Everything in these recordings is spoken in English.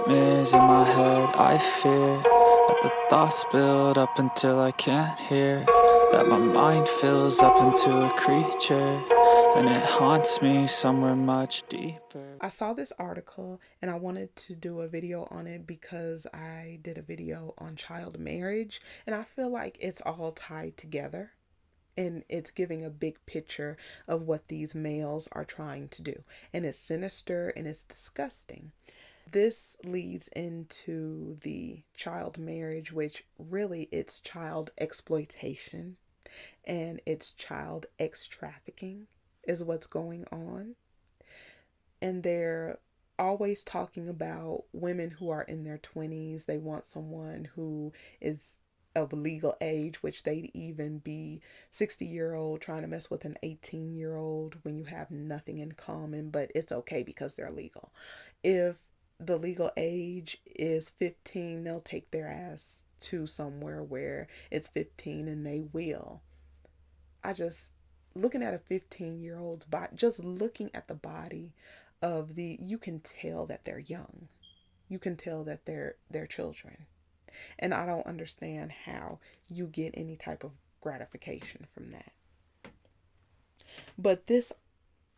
nightmares in my head, I fear that the thoughts build up until I can't hear, that my mind fills up into a creature, and it haunts me somewhere much deeper. I saw this article and I wanted to do a video on it because I did a video on child marriage, and I feel like it's all tied together and it's giving a big picture of what these males are trying to do. And it's sinister and it's disgusting. This leads into the child marriage, which really it's child exploitation and it's child X trafficking is what's going on. And they're always talking about women who are in their 20s. They want someone who is of legal age, which they'd even be 60-year-old trying to mess with an 18-year-old when you have nothing in common, but it's okay because they're legal. If the legal age is 15, they'll take their ass to somewhere where it's 15 and they will. I just looking at a 15-year-old's body, just looking at the body of the, you can tell that they're young. You can tell that they're children. And I don't understand how you get any type of gratification from that. But this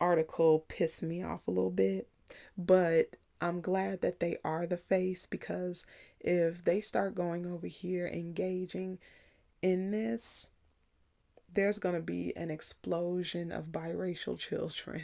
article pissed me off a little bit, but I'm glad that they are the face, because if they start going over here engaging in this, there's going to be an explosion of biracial children.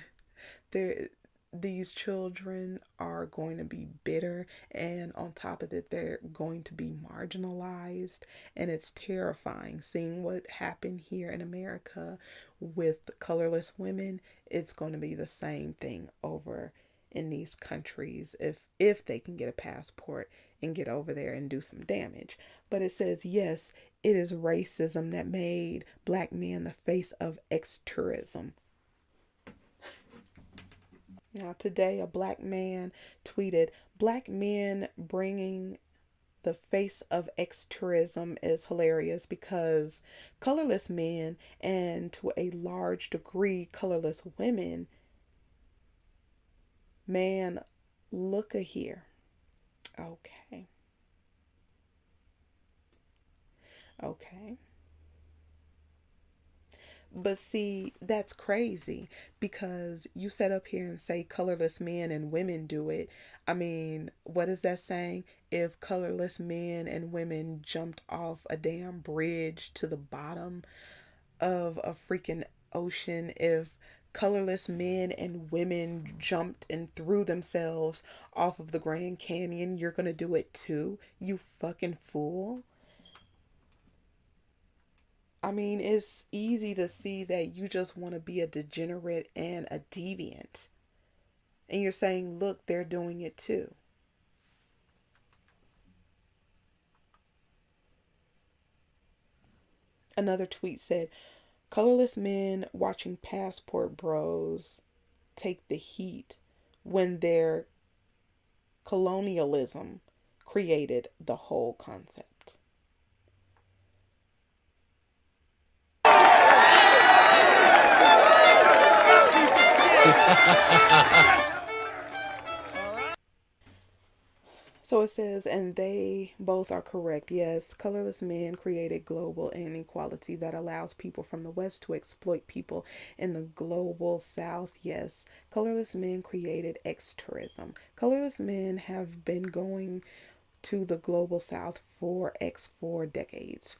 There, these children are going to be bitter, and on top of it, they're going to be marginalized. And it's terrifying seeing what happened here in America with colorless women. It's going to be the same thing over in these countries if they can get a passport and get over there and do some damage. But it says, yes, it is racism that made black men the face of ex-tourism. Now, today, a black man tweeted, "Black men bringing the face of ex-tourism is hilarious because colorless men, and to a large degree, colorless women, man, look a here." Okay. Okay. But see, that's crazy because you set up here and say colorless men and women do it. I mean, what is that saying? If colorless men and women jumped off a damn bridge to the bottom of a freaking ocean, if colorless men and women jumped and threw themselves off of the Grand Canyon, you're gonna do it too, you fucking fool. I mean, it's easy to see that you just want to be a degenerate and a deviant. And you're saying, look, they're doing it too. Another tweet said, colorless men watching passport bros take the heat when their colonialism created the whole concept. So it says, and they both are correct. Yes, colorless men created global inequality that allows people from the West to exploit people in the global South. Yes, colorless men created ex-tourism. Colorless men have been going to the global South for decades,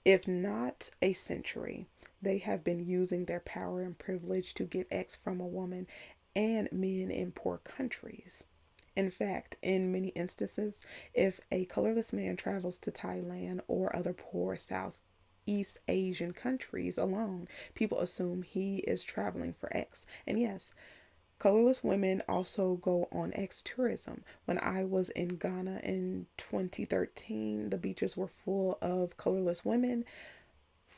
if not a century. They have been using their power and privilege to get X from a woman and men in poor countries. In fact, in many instances, if a colorless man travels to Thailand or other poor Southeast Asian countries alone, people assume he is traveling for X. And yes, colorless women also go on X tourism. When I was in Ghana in 2013, the beaches were full of colorless women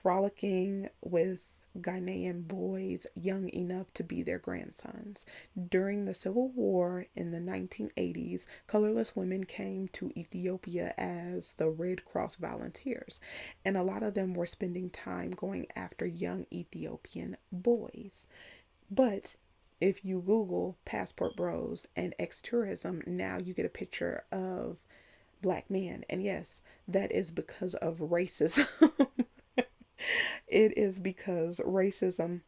frolicking with Ghanaian boys young enough to be their grandsons. During the Civil War in the 1980s, colorless women came to Ethiopia as the Red Cross volunteers, and a lot of them were spending time going after young Ethiopian boys. But If you Google passport bros and ex tourism, now you get a picture of black men. And yes, that is because of racism. It is because racism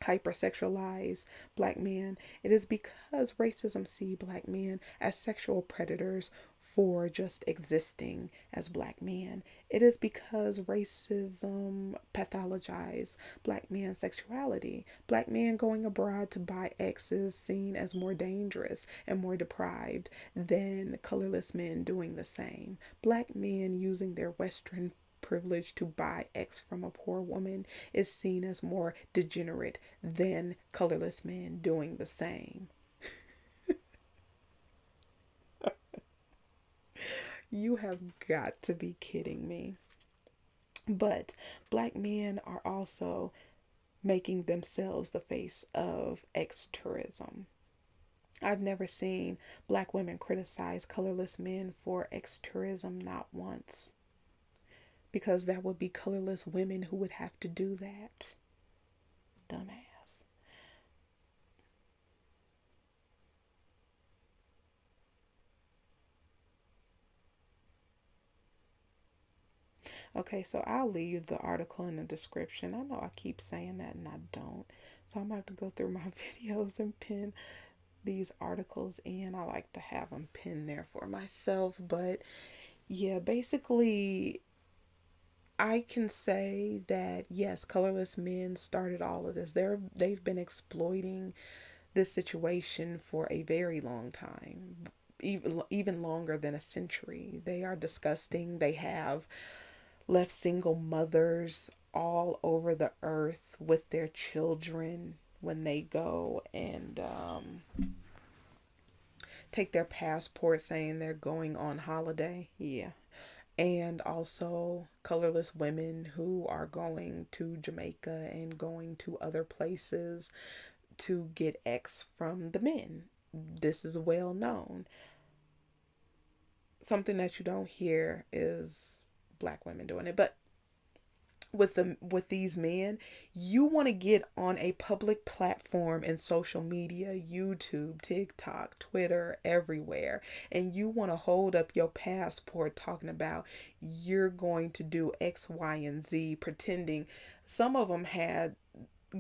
hypersexualize black men. It is because racism see black men as sexual predators for just existing as black men. It is because racism pathologize black men's sexuality. Black men going abroad to buy X is seen as more dangerous and more deprived than colorless men doing the same. Black men using their Western privilege to buy X from a poor woman is seen as more degenerate than colorless men doing the same. You have got to be kidding me. But black men are also making themselves the face of ex tourism. I've never seen black women criticize colorless men for ex tourism, not once. Because that would be colorless women who would have to do that. Dumbass. Okay, so I'll leave the article in the description. I know I keep saying that and I don't. So I'm going to have to go through my videos and pin these articles in. I like to have them pinned there for myself. But yeah, basically, I can say that yes, colorless men started all of this. They've been exploiting this situation for a very long time, even longer than a century. They are disgusting. They have left single mothers all over the earth with their children when they go and take their passport saying they're going on holiday. Yeah. And also colorless women who are going to Jamaica and going to other places to get X from the men. This is well known. Something that you don't hear is black women doing it. But with these men, you want to get on a public platform in social media, YouTube, TikTok, Twitter, everywhere, and you want to hold up your passport talking about you're going to do X, Y, and Z, pretending. Some of them had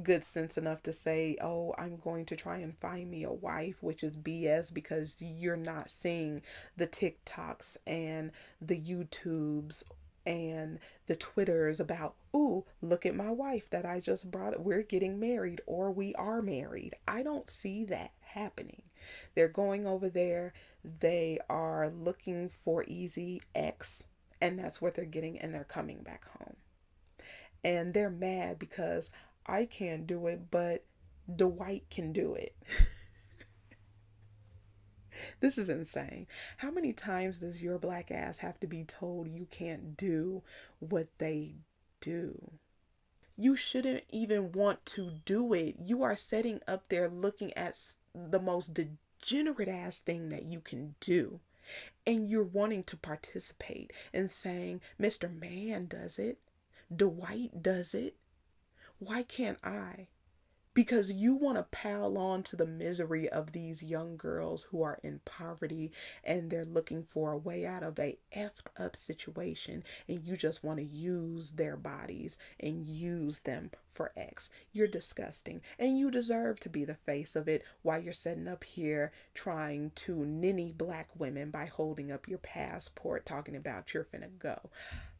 good sense enough to say, "Oh, I'm going to try and find me a wife," which is BS because you're not seeing the TikToks and the YouTubes and the Twitters about, "Ooh, look at my wife that I just brought. We're getting married or we are married." I don't see that happening. They're going over there, they are looking for easy X, and that's what they're getting, and they're coming back home. And they're mad because I can't do it, but Dwight can do it. This is insane. How many times does your black ass have to be told you can't do what they do? You shouldn't even want to do it. You are setting up there looking at the most degenerate ass thing that you can do. And you're wanting to participate and saying, Mr. Man does it. Dwight does it. Why can't I? Because you want to pile on to the misery of these young girls who are in poverty and they're looking for a way out of a effed up situation, and you just want to use their bodies and use them for X. You're disgusting and you deserve to be the face of it while you're sitting up here trying to ninny black women by holding up your passport talking about you're finna go.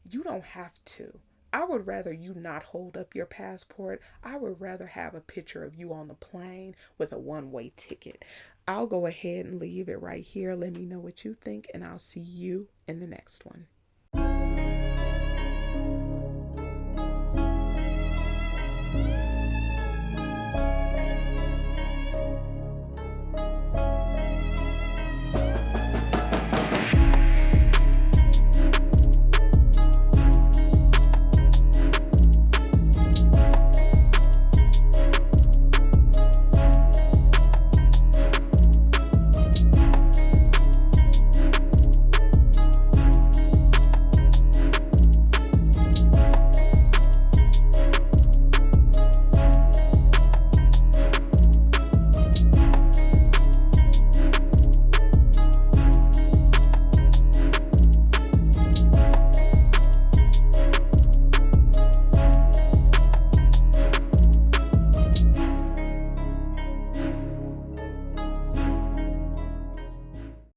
You don't have to. I would rather you not hold up your passport. I would rather have a picture of you on the plane with a one-way ticket. I'll go ahead and leave it right here. Let me know what you think, and I'll see you in the next one.